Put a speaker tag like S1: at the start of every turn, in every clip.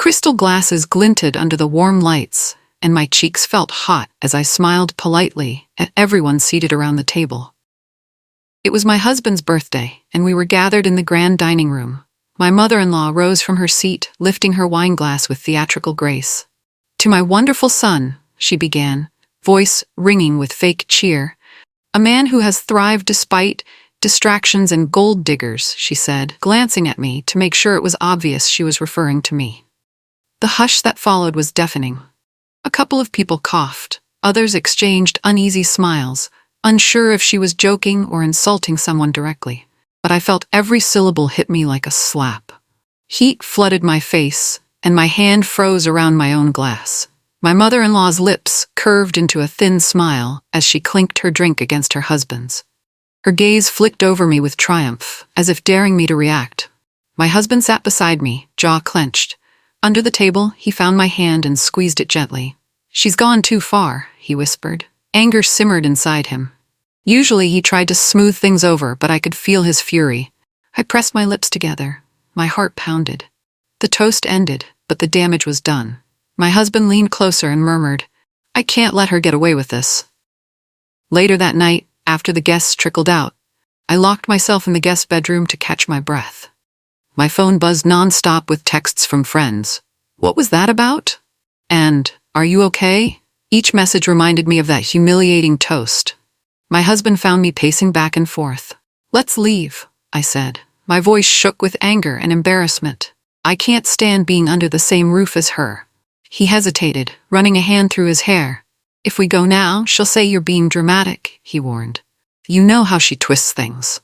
S1: crystal glasses glinted under the warm lights, and my cheeks felt hot as I smiled politely at everyone seated around the table. It was my husband's birthday, and we were gathered in the grand dining room. My mother-in-law rose from her seat, lifting her wine glass with theatrical grace. "To my wonderful son," she began, voice ringing with fake cheer. "A man who has thrived despite distractions and gold diggers," she said, glancing at me to make sure it was obvious she was referring to me. The hush that followed was deafening. A couple of people coughed, others exchanged uneasy smiles, unsure if she was joking or insulting someone directly. But I felt every syllable hit me like a slap. Heat flooded my face, and my hand froze around my own glass. My mother-in-law's lips curved into a thin smile as she clinked her drink against her husband's. Her gaze flicked over me with triumph, as if daring me to react. My husband sat beside me, jaw clenched. Under the table, he found my hand and squeezed it gently. "She's gone too far," he whispered. Anger simmered inside him. Usually he tried to smooth things over, but I could feel his fury. I pressed my lips together. My heart pounded. The toast ended, but the damage was done. My husband leaned closer and murmured, "I can't let her get away with this." Later that night, after the guests trickled out, I locked myself in the guest bedroom to catch my breath. My phone buzzed nonstop with texts from friends. "What was that about?" And, "Are you okay?" Each message reminded me of that humiliating toast. My husband found me pacing back and forth. "Let's leave," I said. My voice shook with anger and embarrassment. "I can't stand being under the same roof as her." He hesitated, running a hand through his hair. "If we go now, she'll say you're being dramatic," he warned. "You know how she twists things."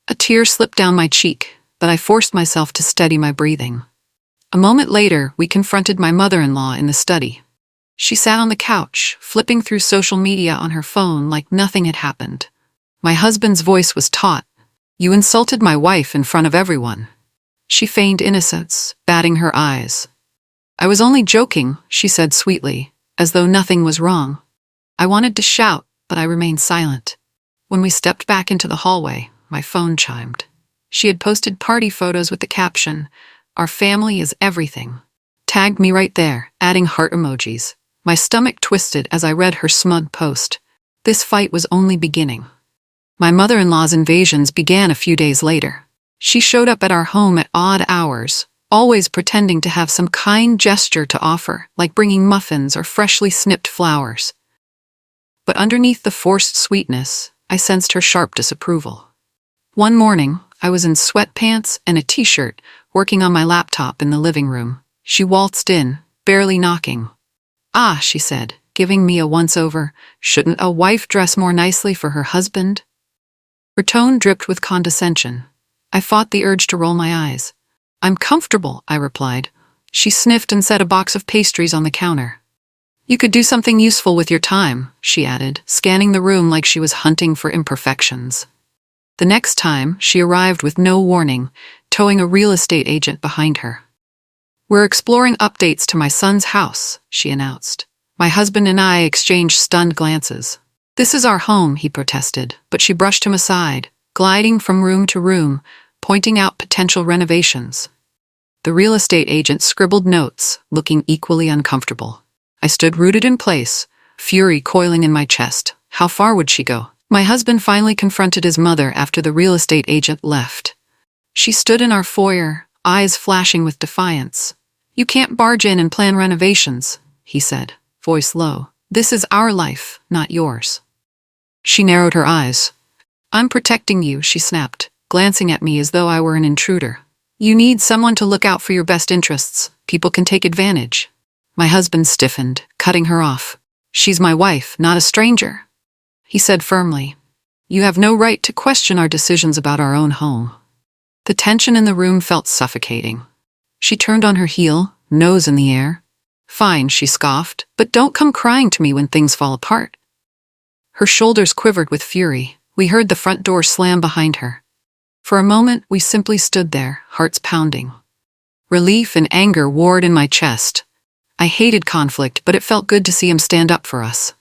S1: A tear slipped down my cheek, but I forced myself to steady my breathing. A moment later, we confronted my mother-in-law in the study. She sat on the couch, flipping through social media on her phone like nothing had happened. My husband's voice was taut. "You insulted my wife in front of everyone." She feigned innocence, batting her eyes. "I was only joking," she said sweetly, as though nothing was wrong. I wanted to shout, but I remained silent. When we stepped back into the hallway, my phone chimed. She had posted party photos with the caption, "Our family is everything." Tagged me right there, adding heart emojis. My stomach twisted as I read her smug post. This fight was only beginning. My mother-in-law's invasions began a few days later. She showed up at our home at odd hours, always pretending to have some kind gesture to offer, like bringing muffins or freshly snipped flowers. But underneath the forced sweetness, I sensed her sharp disapproval. One morning, I was in sweatpants and a t-shirt, working on my laptop in the living room. She waltzed in, barely knocking. "Ah," she said, giving me a once-over, "shouldn't a wife dress more nicely for her husband?" Her tone dripped with condescension. I fought the urge to roll my eyes. "I'm comfortable," I replied. She sniffed and set a box of pastries on the counter. "You could do something useful with your time," she added, scanning the room like she was hunting for imperfections. The next time, she arrived with no warning, towing a real estate agent behind her. "We're exploring updates to my son's house," she announced. My husband and I exchanged stunned glances. "This is our home," he protested, but she brushed him aside, gliding from room to room, pointing out potential renovations. The real estate agent scribbled notes, looking equally uncomfortable. I stood rooted in place, fury coiling in my chest. How far would she go? My husband finally confronted his mother after the real estate agent left. She stood in our foyer, eyes flashing with defiance. "You can't barge in and plan renovations," he said, voice low. "This is our life, not yours." She narrowed her eyes. "I'm protecting you," she snapped, glancing at me as though I were an intruder. "You need someone to look out for your best interests. People can take advantage." My husband stiffened, cutting her off. "She's my wife, not a stranger," he said firmly. "You have no right to question our decisions about our own home." The tension in the room felt suffocating. She turned on her heel, nose in the air. "Fine," she scoffed, "but don't come crying to me when things fall apart." Her shoulders quivered with fury. We heard the front door slam behind her. For a moment, we simply stood there, hearts pounding. Relief and anger warred in my chest. I hated conflict, but it felt good to see him stand up for us.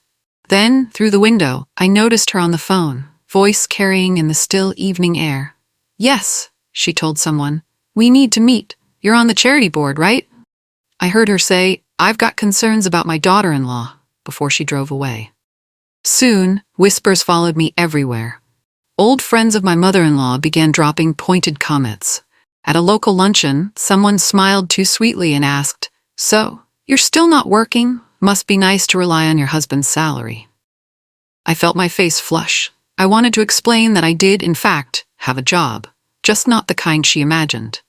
S1: Then, through the window, I noticed her on the phone, voice carrying in the still evening air. "Yes," she told someone. "We need to meet. You're on the charity board, right?" I heard her say, "I've got concerns about my daughter-in-law," before she drove away. Soon, whispers followed me everywhere. Old friends of my mother-in-law began dropping pointed comments. At a local luncheon, someone smiled too sweetly and asked, "So, you're still not working? Must be nice to rely on your husband's salary." I felt my face flush. I wanted to explain that I did, in fact, have a job, just not the kind she imagined.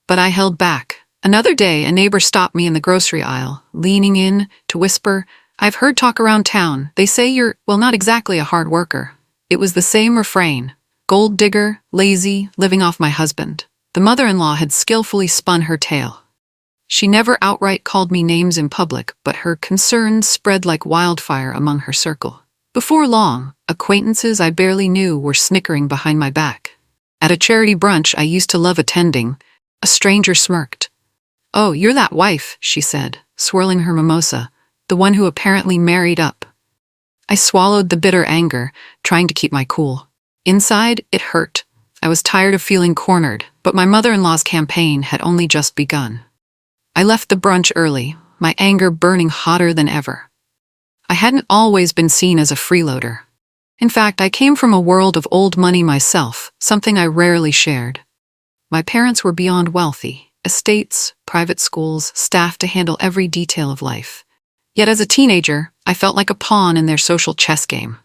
S1: But I held back. Another day, a neighbor stopped me in the grocery aisle, leaning in to whisper, "I've heard talk around town. They say you're, well, not exactly a hard worker." It was the same refrain. Gold digger, lazy, living off my husband. The mother-in-law had skillfully spun her tale. She never outright called me names in public, but her concerns spread like wildfire among her circle. Before long, acquaintances I barely knew were snickering behind my back. At a charity brunch I used to love attending, a stranger smirked. "Oh, you're that wife," she said, swirling her mimosa, "the one who apparently married up." I swallowed the bitter anger, trying to keep my cool. Inside, it hurt. I was tired of feeling cornered, but my mother-in-law's campaign had only just begun. I left the brunch early, my anger burning hotter than ever. I hadn't always been seen as a freeloader. In fact, I came from a world of old money myself, something I rarely shared. My parents were beyond wealthy, estates, private schools, staff to handle every detail of life. Yet as a teenager, I felt like a pawn in their social chess game.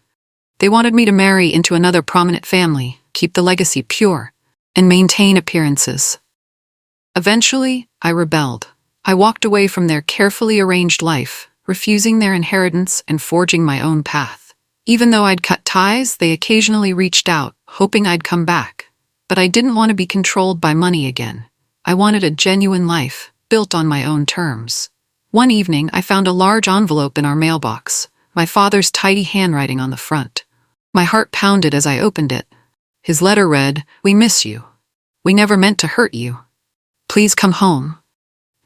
S1: They wanted me to marry into another prominent family, keep the legacy pure, and maintain appearances. Eventually, I rebelled. I walked away from their carefully arranged life, refusing their inheritance and forging my own path. Even though I'd cut ties, they occasionally reached out, hoping I'd come back. But I didn't want to be controlled by money again. I wanted a genuine life, built on my own terms. One evening, I found a large envelope in our mailbox, my father's tidy handwriting on the front. My heart pounded as I opened it. His letter read, "We miss you. We never meant to hurt you. Please come home."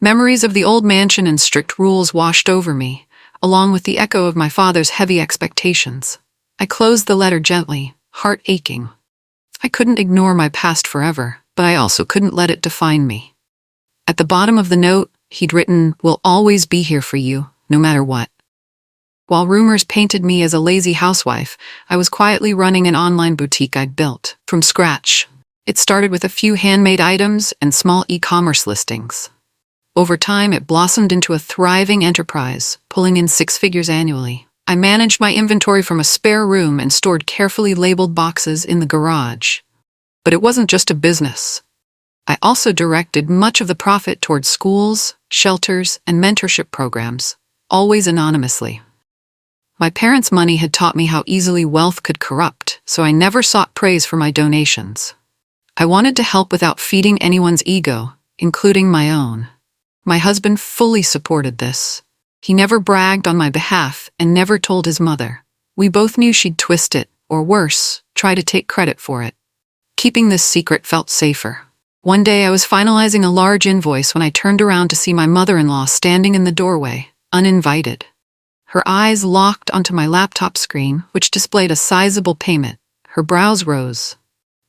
S1: Memories of the old mansion and strict rules washed over me, along with the echo of my father's heavy expectations. I closed the letter gently, heart aching. I couldn't ignore my past forever, but I also couldn't let it define me. At the bottom of the note, he'd written, "We'll always be here for you, no matter what." While rumors painted me as a lazy housewife, I was quietly running an online boutique I'd built from scratch. It started with a few handmade items and small e-commerce listings. Over time, it blossomed into a thriving enterprise, pulling in 6 figures annually. I managed my inventory from a spare room and stored carefully labeled boxes in the garage. But it wasn't just a business. I also directed much of the profit towards schools, shelters, and mentorship programs, always anonymously. My parents' money had taught me how easily wealth could corrupt, so I never sought praise for my donations. I wanted to help without feeding anyone's ego, including my own. My husband fully supported this. He never bragged on my behalf and never told his mother. We both knew she'd twist it, or worse, try to take credit for it. Keeping this secret felt safer. One day I was finalizing a large invoice when I turned around to see my mother-in-law standing in the doorway, uninvited. Her eyes locked onto my laptop screen, which displayed a sizable payment. Her brows rose.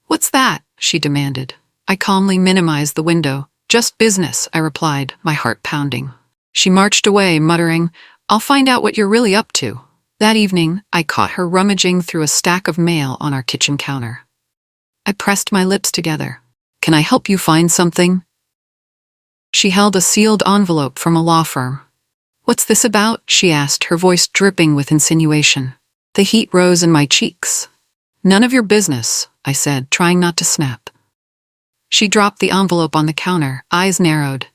S1: "What's that?" she demanded. I calmly minimized the window. "Just business," I replied, my heart pounding. She marched away, muttering, "I'll find out what you're really up to." That evening, I caught her rummaging through a stack of mail on our kitchen counter. I pressed my lips together. "Can I help you find something?" She held a sealed envelope from a law firm. "What's this about?" she asked, her voice dripping with insinuation. The heat rose in my cheeks. "None of your business," I said, trying not to snap. She dropped the envelope on the counter, eyes narrowed.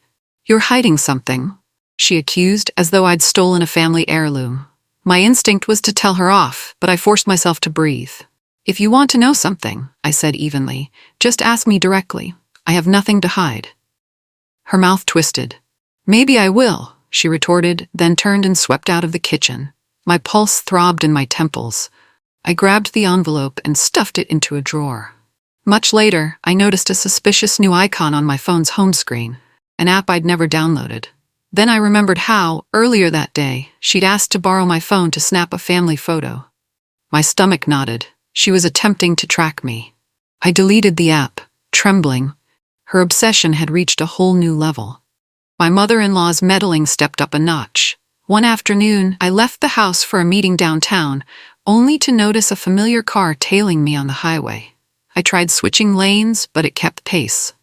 S1: "You're hiding something," she accused, as though I'd stolen a family heirloom. My instinct was to tell her off, but I forced myself to breathe. "If you want to know something," I said evenly, "just ask me directly. I have nothing to hide." Her mouth twisted. "Maybe I will," she retorted, then turned and swept out of the kitchen. My pulse throbbed in my temples. I grabbed the envelope and stuffed it into a drawer. Much later, I noticed a suspicious new icon on my phone's home screen, an app I'd never downloaded. Then I remembered how, earlier that day, she'd asked to borrow my phone to snap a family photo. My stomach knotted. She was attempting to track me. I deleted the app, trembling. Her obsession had reached a whole new level. My mother-in-law's meddling stepped up a notch. One afternoon, I left the house for a meeting downtown, only to notice a familiar car tailing me on the highway. I tried switching lanes, but it kept pace.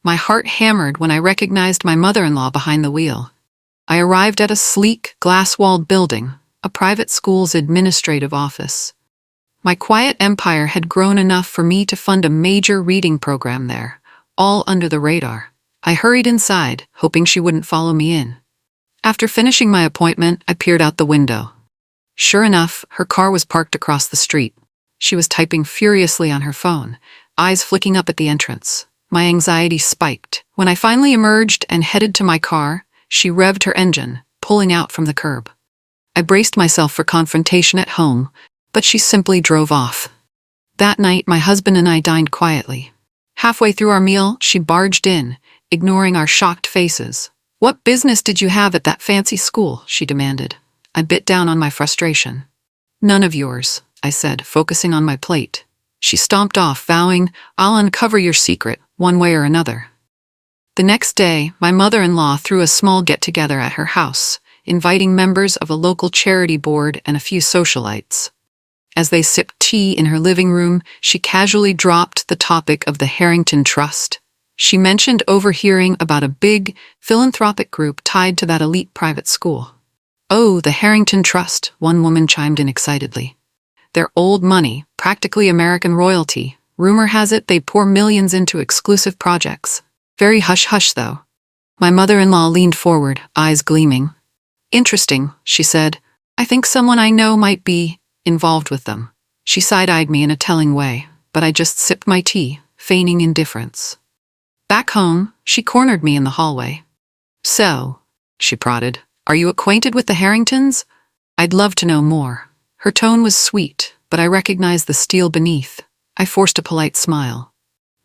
S1: My heart hammered when I recognized my mother-in-law behind the wheel. I arrived at a sleek, glass-walled building, a private school's administrative office. My quiet empire had grown enough for me to fund a major reading program there, all under the radar. I hurried inside, hoping she wouldn't follow me in. After finishing my appointment, I peered out the window. Sure enough, her car was parked across the street. She was typing furiously on her phone, eyes flicking up at the entrance. My anxiety spiked. When I finally emerged and headed to my car, she revved her engine, pulling out from the curb. I braced myself for confrontation at home, but she simply drove off. That night, my husband and I dined quietly. Halfway through our meal, she barged in, ignoring our shocked faces. "What business did you have at that fancy school?" she demanded. I bit down on my frustration. "None of yours," I said, focusing on my plate. She stomped off, vowing, "I'll uncover your secret, one way or another." The next day, my mother-in-law threw a small get-together at her house, inviting members of a local charity board and a few socialites. As they sipped tea in her living room, she casually dropped the topic of the Harrington Trust. She mentioned overhearing about a big, philanthropic group tied to that elite private school. "Oh, the Harrington Trust," one woman chimed in excitedly. "They're old money, practically American royalty. Rumor has it they pour millions into exclusive projects. Very hush-hush, though." My mother-in-law leaned forward, eyes gleaming. "Interesting," she said. "I think someone I know might be involved with them." She side-eyed me in a telling way, but I just sipped my tea, feigning indifference. Back home, she cornered me in the hallway. "So," she prodded, "are you acquainted with the Harringtons? I'd love to know more." Her tone was sweet, but I recognized the steel beneath. I forced a polite smile.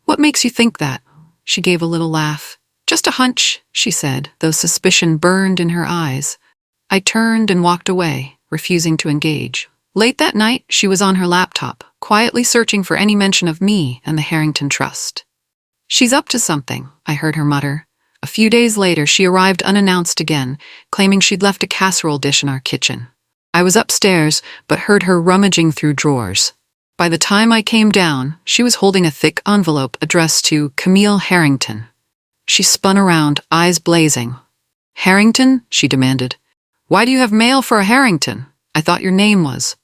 S1: "What makes you think that?" She gave a little laugh. "Just a hunch," she said, though suspicion burned in her eyes. I turned and walked away, refusing to engage. Late that night, she was on her laptop, quietly searching for any mention of me and the Harrington Trust. "She's up to something," I heard her mutter. A few days later, she arrived unannounced again, claiming she'd left a casserole dish in our kitchen. I was upstairs, but heard her rummaging through drawers. By the time I came down, she was holding a thick envelope addressed to Camille Harrington. She spun around, eyes blazing. "Harrington?" she demanded. "Why do you have mail for a Harrington? I thought your name was—"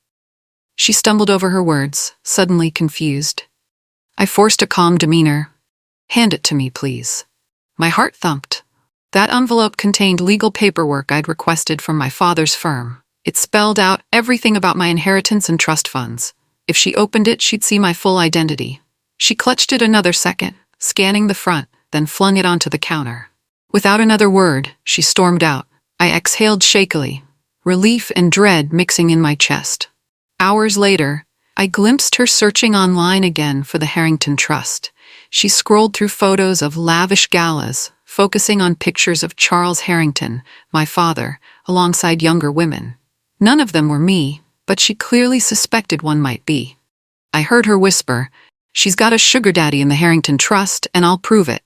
S1: She stumbled over her words, suddenly confused. I forced a calm demeanor. "Hand it to me, please." My heart thumped. That envelope contained legal paperwork I'd requested from my father's firm. It spelled out everything about my inheritance and trust funds. If she opened it, she'd see my full identity. She clutched it another second, scanning the front, then flung it onto the counter. Without another word, she stormed out. I exhaled shakily, relief and dread mixing in my chest. Hours later, I glimpsed her searching online again for the Harrington Trust. She scrolled through photos of lavish galas, focusing on pictures of Charles Harrington, my father, alongside younger women. None of them were me, but she clearly suspected one might be. I heard her whisper, "She's got a sugar daddy in the Harrington Trust, and I'll prove it."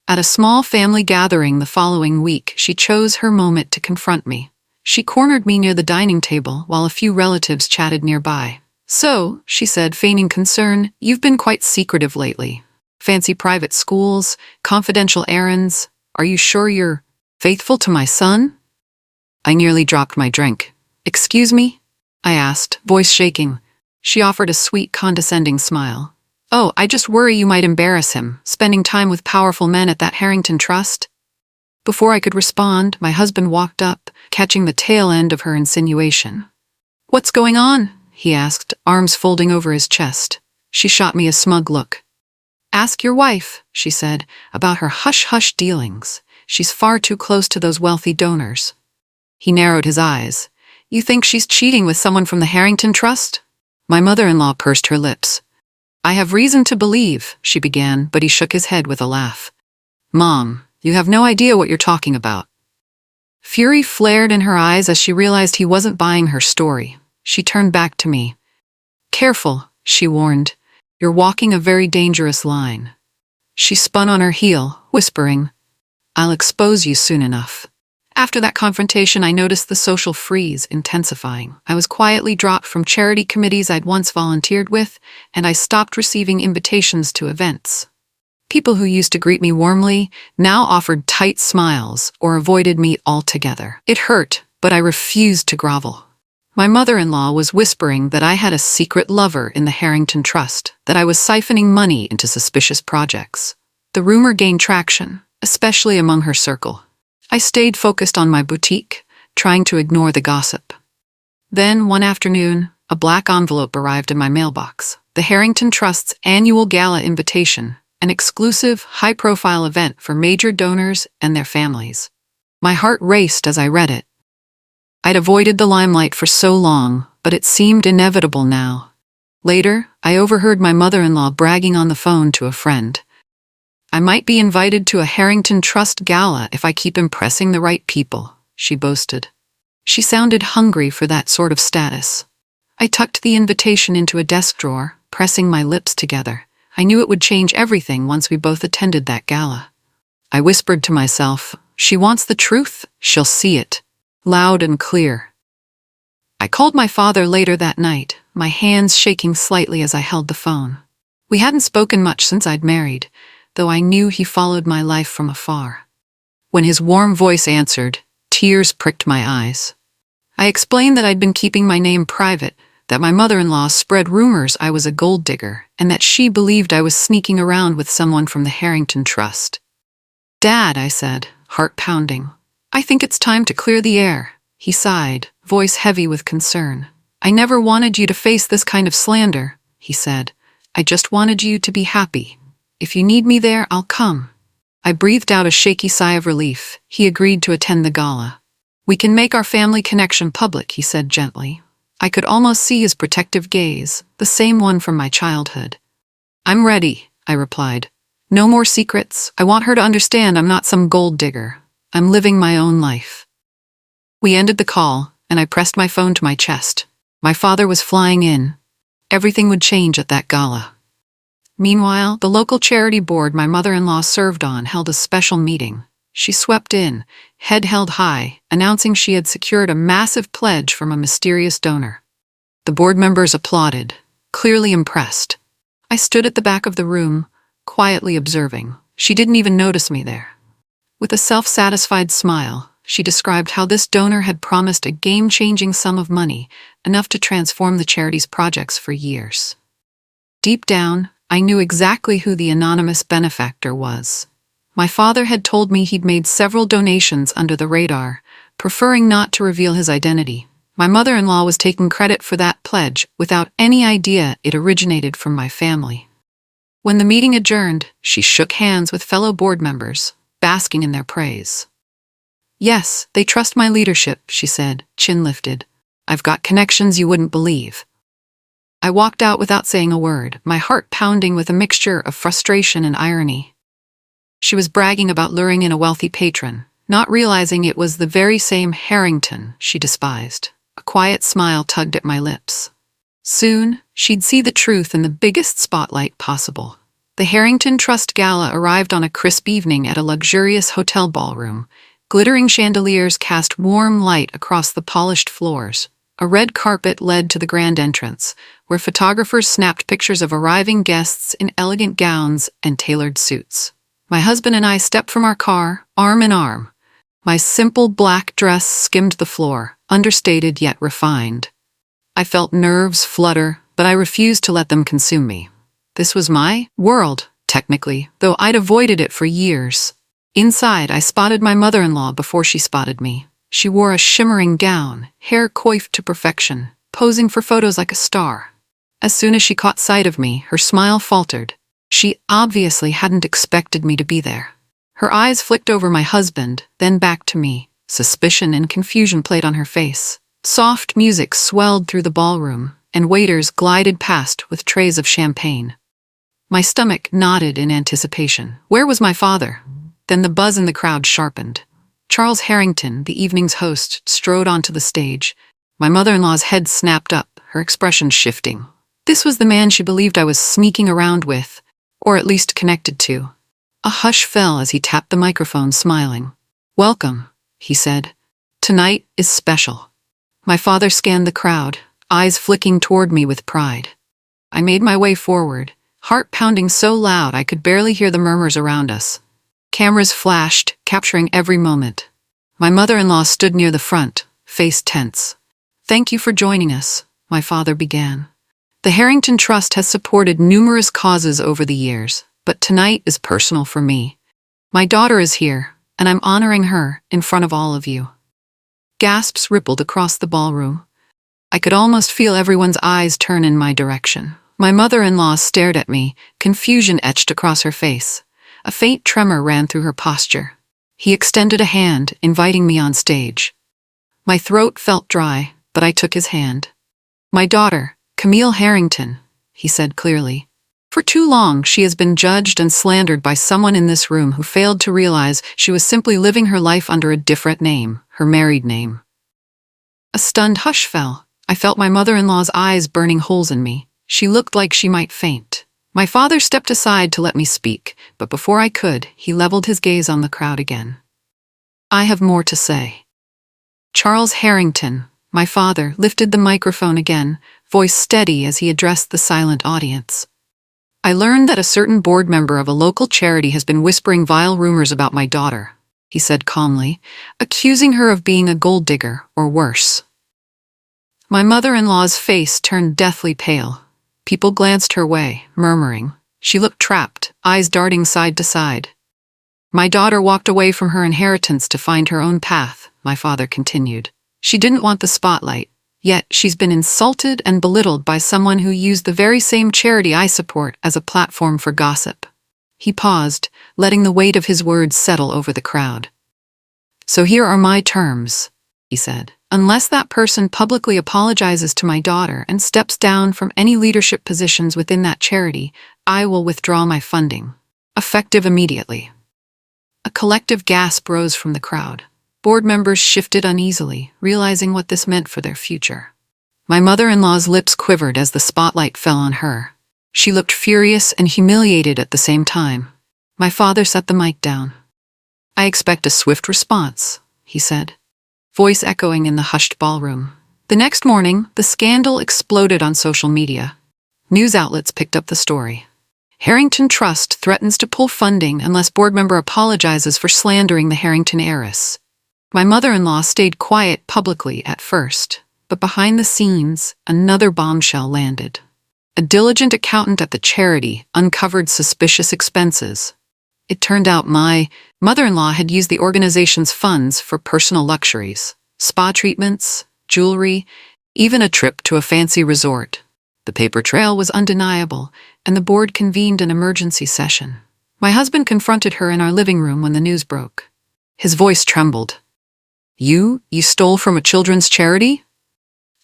S1: At a small family gathering the following week, she chose her moment to confront me. She cornered me near the dining table while a few relatives chatted nearby. "So," she said, feigning concern, "you've been quite secretive lately. Fancy private schools, confidential errands. Are you sure you're faithful to my son?" I nearly dropped my drink. "Excuse me?" I asked, voice shaking. She offered a sweet, condescending smile. "Oh, I just worry you might embarrass him, spending time with powerful men at that Harrington Trust." Before I could respond, my husband walked up, catching the tail end of her insinuation. "What's going on?" he asked, arms folding over his chest. She shot me a smug look. "Ask your wife," she said, "about her hush-hush dealings. She's far too close to those wealthy donors." He narrowed his eyes. "You think she's cheating with someone from the Harrington Trust?" My mother-in-law pursed her lips. "I have reason to believe," she began, but he shook his head with a laugh. "Mom, you have no idea what you're talking about." Fury flared in her eyes as she realized he wasn't buying her story. She turned back to me. "Careful," she warned. "You're walking a very dangerous line." She spun on her heel, whispering, I'll expose you soon enough. After that confrontation, I noticed the social freeze intensifying. I was quietly dropped from charity committees I'd once volunteered with, and I stopped receiving invitations to events. People who used to greet me warmly now offered tight smiles or avoided me altogether. It hurt, but I refused to grovel. My mother-in-law was whispering that I had a secret lover in the Harrington Trust, that I was siphoning money into suspicious projects. The rumor gained traction, especially among her circle. I stayed focused on my boutique, trying to ignore the gossip. Then, one afternoon, a black envelope arrived in my mailbox. The Harrington Trust's annual gala invitation, an exclusive, high-profile event for major donors and their families. My heart raced as I read it. I'd avoided the limelight for so long, but it seemed inevitable now. Later, I overheard my mother-in-law bragging on the phone to a friend. I might be invited to a Harrington Trust gala if I keep impressing the right people, she boasted. She sounded hungry for that sort of status. I tucked the invitation into a desk drawer, pressing my lips together. I knew it would change everything once we both attended that gala. I whispered to myself, she wants the truth, she'll see it. Loud and clear. I called my father later that night, my hands shaking slightly as I held the phone. We hadn't spoken much since I'd married, though I knew he followed my life from afar. When his warm voice answered, tears pricked my eyes. I explained that I'd been keeping my name private, that my mother-in-law spread rumors I was a gold digger, and that she believed I was sneaking around with someone from the Harrington Trust. Dad, I said, heart pounding, I think it's time to clear the air. He sighed, voice heavy with concern. I never wanted you to face this kind of slander, he said. I just wanted you to be happy. If you need me there, I'll come. I breathed out a shaky sigh of relief. He agreed to attend the gala. We can make our family connection public, he said gently. I could almost see his protective gaze, the same one from my childhood. I'm ready, I replied. No more secrets. I want her to understand I'm not some gold digger. I'm living my own life. We ended the call, and I pressed my phone to my chest. My father was flying in. Everything would change at that gala. Meanwhile, the local charity board my mother-in-law served on held a special meeting. She swept in, head held high, announcing she had secured a massive pledge from a mysterious donor. The board members applauded, clearly impressed. I stood at the back of the room, quietly observing. She didn't even notice me there. With a self-satisfied smile, she described how this donor had promised a game-changing sum of money, enough to transform the charity's projects for years. Deep down, I knew exactly who the anonymous benefactor was. My father had told me he'd made several donations under the radar, preferring not to reveal his identity. My mother-in-law was taking credit for that pledge without any idea it originated from my family. When the meeting adjourned, she shook hands with fellow board members, basking in their praise. Yes, they trust my leadership, she said, chin lifted. I've got connections you wouldn't believe. I walked out without saying a word, my heart pounding with a mixture of frustration and irony. She was bragging about luring in a wealthy patron, not realizing it was the very same Harrington she despised. A quiet smile tugged at my lips. Soon, she'd see the truth in the biggest spotlight possible. The Harrington Trust Gala arrived on a crisp evening at a luxurious hotel ballroom. Glittering chandeliers cast warm light across the polished floors. A red carpet led to the grand entrance, where photographers snapped pictures of arriving guests in elegant gowns and tailored suits. My husband and I stepped from our car, arm in arm. My simple black dress skimmed the floor, understated yet refined. I felt nerves flutter, but I refused to let them consume me. This was my world, technically, though I'd avoided it for years. Inside, I spotted my mother-in-law before she spotted me. She wore a shimmering gown, hair coiffed to perfection, posing for photos like a star. As soon as she caught sight of me, her smile faltered. She obviously hadn't expected me to be there. Her eyes flicked over my husband, then back to me. Suspicion and confusion played on her face. Soft music swelled through the ballroom, and waiters glided past with trays of champagne. My stomach knotted in anticipation. Where was my father? Then the buzz in the crowd sharpened. Charles Harrington, the evening's host, strode onto the stage. My mother-in-law's head snapped up, her expression shifting. This was the man she believed I was sneaking around with, or at least connected to. A hush fell as he tapped the microphone, smiling. "Welcome," he said. "Tonight is special." My father scanned the crowd, eyes flicking toward me with pride. I made my way forward, heart pounding so loud I could barely hear the murmurs around us. Cameras flashed, capturing every moment. My mother-in-law stood near the front, face tense. "Thank you for joining us," my father began. "The Harrington Trust has supported numerous causes over the years, but tonight is personal for me. My daughter is here, and I'm honoring her in front of all of you." Gasps rippled across the ballroom. I could almost feel everyone's eyes turn in my direction. My mother-in-law stared at me, confusion etched across her face. A faint tremor ran through her posture. He extended a hand, inviting me on stage. My throat felt dry, but I took his hand. "My daughter, Camille Harrington," he said clearly. "For too long, she has been judged and slandered by someone in this room who failed to realize she was simply living her life under a different name, her married name." A stunned hush fell. I felt my mother-in-law's eyes burning holes in me. She looked like she might faint. My father stepped aside to let me speak, but before I could, he leveled his gaze on the crowd again. "I have more to say." Charles Harrington, my father, lifted the microphone again, voice steady as he addressed the silent audience. "I learned that a certain board member of a local charity has been whispering vile rumors about my daughter," he said calmly, "accusing her of being a gold digger or worse." My mother-in-law's face turned deathly pale. People glanced her way, murmuring. She looked trapped, eyes darting side to side. "My daughter walked away from her inheritance to find her own path," my father continued. "She didn't want the spotlight, yet she's been insulted and belittled by someone who used the very same charity I support as a platform for gossip." He paused, letting the weight of his words settle over the crowd. "So here are my terms," he said. "Unless that person publicly apologizes to my daughter and steps down from any leadership positions within that charity, I will withdraw my funding, effective immediately." A collective gasp rose from the crowd. Board members shifted uneasily, realizing what this meant for their future. My mother-in-law's lips quivered as the spotlight fell on her. She looked furious and humiliated at the same time. My father set the mic down. "I expect a swift response," he said, voice echoing in the hushed ballroom. The next morning, the scandal exploded on social media. News outlets picked up the story. "Harrington Trust threatens to pull funding unless board member apologizes for slandering the Harrington heiress." My mother-in-law stayed quiet publicly at first, but behind the scenes, another bombshell landed. A diligent accountant at the charity uncovered suspicious expenses. It turned out my mother-in-law had used the organization's funds for personal luxuries, spa treatments, jewelry, even a trip to a fancy resort. The paper trail was undeniable, and the board convened an emergency session. My husband confronted her in our living room when the news broke. His voice trembled. You stole from a children's charity?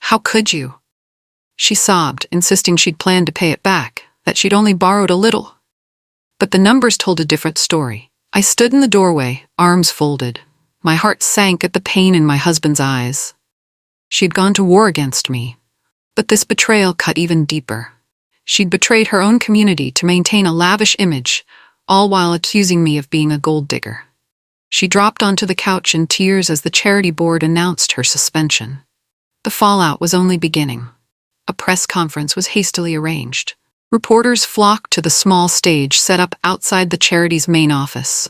S1: How could you?" She sobbed, insisting she'd planned to pay it back, that she'd only borrowed a little. But the numbers told a different story. I stood in the doorway, arms folded. My heart sank at the pain in my husband's eyes. She'd gone to war against me. But this betrayal cut even deeper. She'd betrayed her own community to maintain a lavish image, all while accusing me of being a gold digger. She dropped onto the couch in tears as the charity board announced her suspension. The fallout was only beginning. A press conference was hastily arranged. Reporters flocked to the small stage set up outside the charity's main office.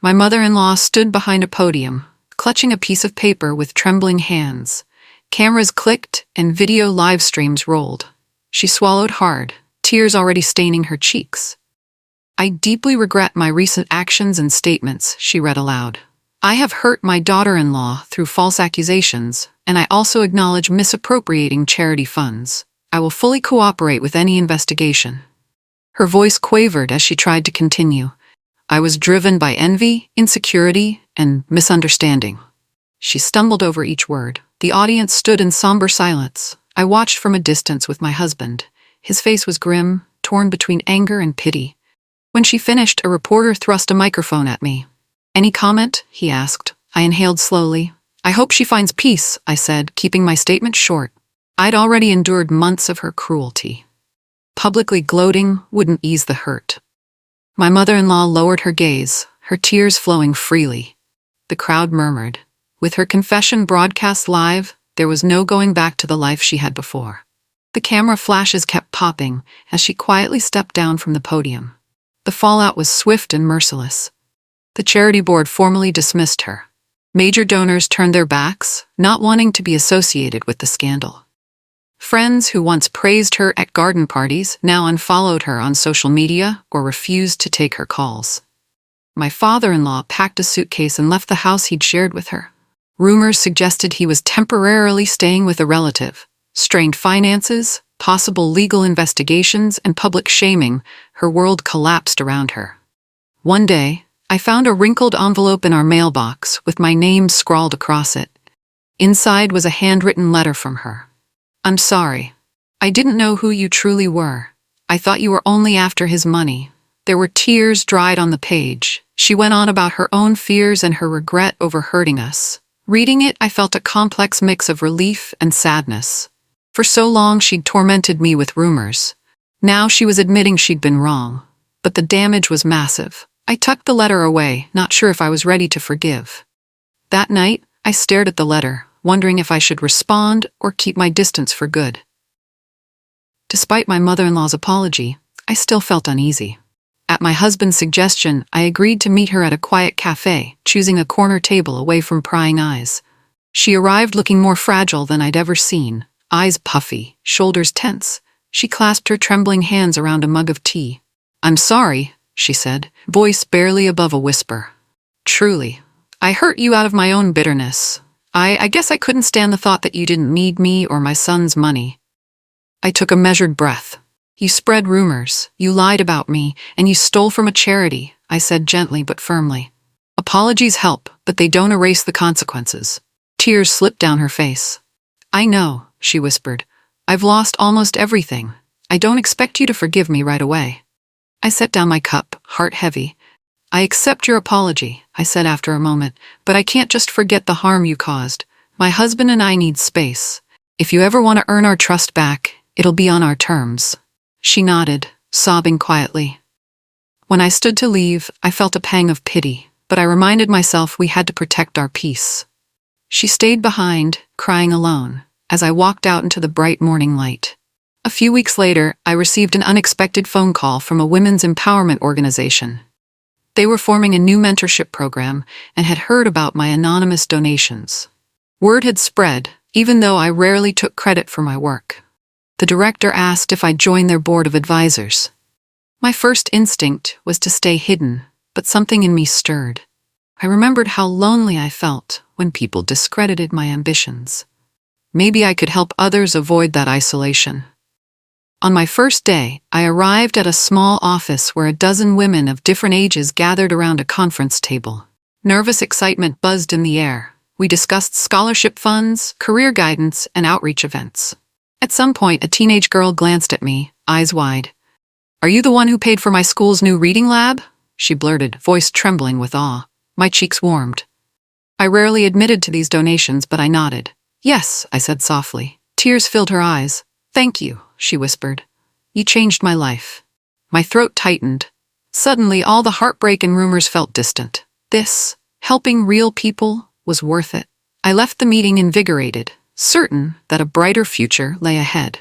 S1: My mother-in-law stood behind a podium, clutching a piece of paper with trembling hands. Cameras clicked and video live streams rolled. She swallowed hard, tears already staining her cheeks. "I deeply regret my recent actions and statements," she read aloud. "I have hurt my daughter-in-law through false accusations, and I also acknowledge misappropriating charity funds. I will fully cooperate with any investigation." Her voice quavered as she tried to continue. "I was driven by envy, insecurity, and misunderstanding." She stumbled over each word. The audience stood in somber silence. I watched from a distance with my husband. His face was grim, torn between anger and pity. When she finished, a reporter thrust a microphone at me. "Any comment?" he asked. I inhaled slowly. "I hope she finds peace," I said, keeping my statement short. I'd already endured months of her cruelty. Publicly gloating wouldn't ease the hurt. My mother-in-law lowered her gaze, her tears flowing freely. The crowd murmured. With her confession broadcast live, there was no going back to the life she had before. The camera flashes kept popping as she quietly stepped down from the podium. The fallout was swift and merciless. The charity board formally dismissed her. Major donors turned their backs, not wanting to be associated with the scandal. Friends who once praised her at garden parties now unfollowed her on social media or refused to take her calls. My father-in-law packed a suitcase and left the house he'd shared with her. Rumors suggested he was temporarily staying with a relative. Strained finances, possible legal investigations, and public shaming, her world collapsed around her. One day, I found a wrinkled envelope in our mailbox with my name scrawled across it. Inside was a handwritten letter from her. "I'm sorry. I didn't know who you truly were. I thought you were only after his money." There were tears dried on the page. She went on about her own fears and her regret over hurting us. Reading it, I felt a complex mix of relief and sadness. For so long, she'd tormented me with rumors. Now she was admitting she'd been wrong. But the damage was massive. I tucked the letter away, not sure if I was ready to forgive. That night, I stared at the letter, wondering if I should respond or keep my distance for good. Despite my mother-in-law's apology, I still felt uneasy. At my husband's suggestion, I agreed to meet her at a quiet cafe, choosing a corner table away from prying eyes. She arrived looking more fragile than I'd ever seen, eyes puffy, shoulders tense. She clasped her trembling hands around a mug of tea. "I'm sorry," she said, voice barely above a whisper. "Truly. I hurt you out of my own bitterness. I guess I couldn't stand the thought that you didn't need me or my son's money." I took a measured breath. "You spread rumors, you lied about me, and you stole from a charity," I said gently but firmly. "Apologies help, but they don't erase the consequences." Tears slipped down her face. "I know," she whispered. "I've lost almost everything. I don't expect you to forgive me right away." I set down my cup, heart heavy. "I accept your apology," I said after a moment, "but I can't just forget the harm you caused. My husband and I need space. If you ever want to earn our trust back, it'll be on our terms." She nodded, sobbing quietly. When I stood to leave, I felt a pang of pity, but I reminded myself we had to protect our peace. She stayed behind, crying alone, as I walked out into the bright morning light. A few weeks later, I received an unexpected phone call from a women's empowerment organization. They were forming a new mentorship program and had heard about my anonymous donations. Word had spread, even though I rarely took credit for my work. The director asked if I'd join their board of advisors. My first instinct was to stay hidden, but something in me stirred. I remembered how lonely I felt when people discredited my ambitions. Maybe I could help others avoid that isolation. On my first day, I arrived at a small office where a dozen women of different ages gathered around a conference table. Nervous excitement buzzed in the air. We discussed scholarship funds, career guidance, and outreach events. At some point, a teenage girl glanced at me, eyes wide. "Are you the one who paid for my school's new reading lab?" she blurted, voice trembling with awe. My cheeks warmed. I rarely admitted to these donations, but I nodded. "Yes," I said softly. Tears filled her eyes. "Thank you," she whispered. "You changed my life." My throat tightened. Suddenly, all the heartbreak and rumors felt distant. This, helping real people, was worth it. I left the meeting invigorated, certain that a brighter future lay ahead.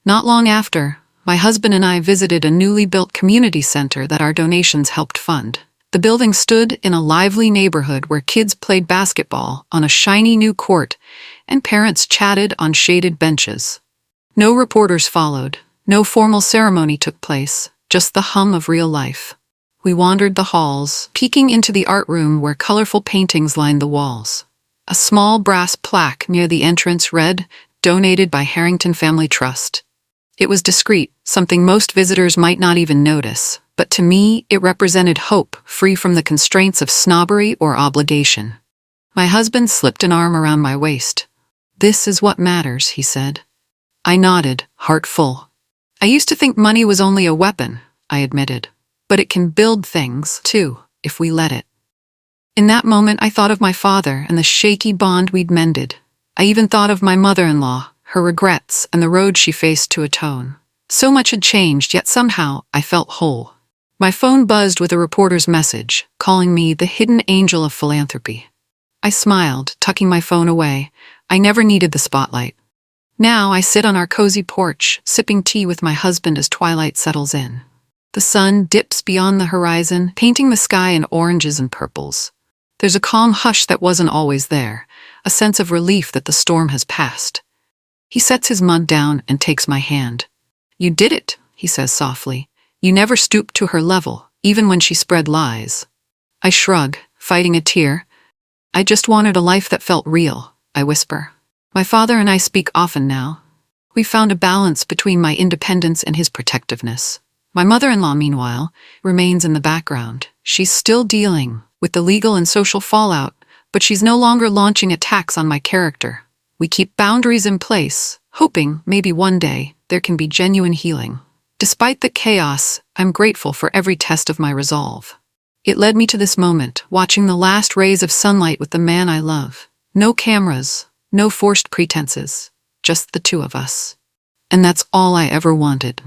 S1: Not long after, my husband and I visited a newly built community center that our donations helped fund. The building stood in a lively neighborhood where kids played basketball on a shiny new court and parents chatted on shaded benches. No reporters followed, no formal ceremony took place, just the hum of real life. We wandered the halls, peeking into the art room where colorful paintings lined the walls. A small brass plaque near the entrance read, "Donated by Harrington Family Trust." It was discreet, something most visitors might not even notice, but to me it represented hope, free from the constraints of snobbery or obligation. My husband slipped an arm around my waist. "This is what matters," he said. I nodded, heart full. "I used to think money was only a weapon," I admitted. "But it can build things, too, if we let it." In that moment, I thought of my father and the shaky bond we'd mended. I even thought of my mother-in-law, her regrets, and the road she faced to atone. So much had changed, yet somehow I felt whole. My phone buzzed with a reporter's message, calling me the hidden angel of philanthropy. I smiled, tucking my phone away. I never needed the spotlight. Now I sit on our cozy porch, sipping tea with my husband as twilight settles in. The sun dips beyond the horizon, painting the sky in oranges and purples. There's a calm hush that wasn't always there, a sense of relief that the storm has passed. He sets his mug down and takes my hand. "You did it," he says softly. "You never stooped to her level, even when she spread lies." I shrug, fighting a tear. "I just wanted a life that felt real," I whisper. My father and I speak often now. We found a balance between my independence and his protectiveness. My mother-in-law, meanwhile, remains in the background. She's still dealing with the legal and social fallout, but she's no longer launching attacks on my character. We keep boundaries in place, hoping maybe one day there can be genuine healing. Despite the chaos, I'm grateful for every test of my resolve. It led me to this moment, watching the last rays of sunlight with the man I love. No cameras, no forced pretenses, just the two of us. And that's all I ever wanted.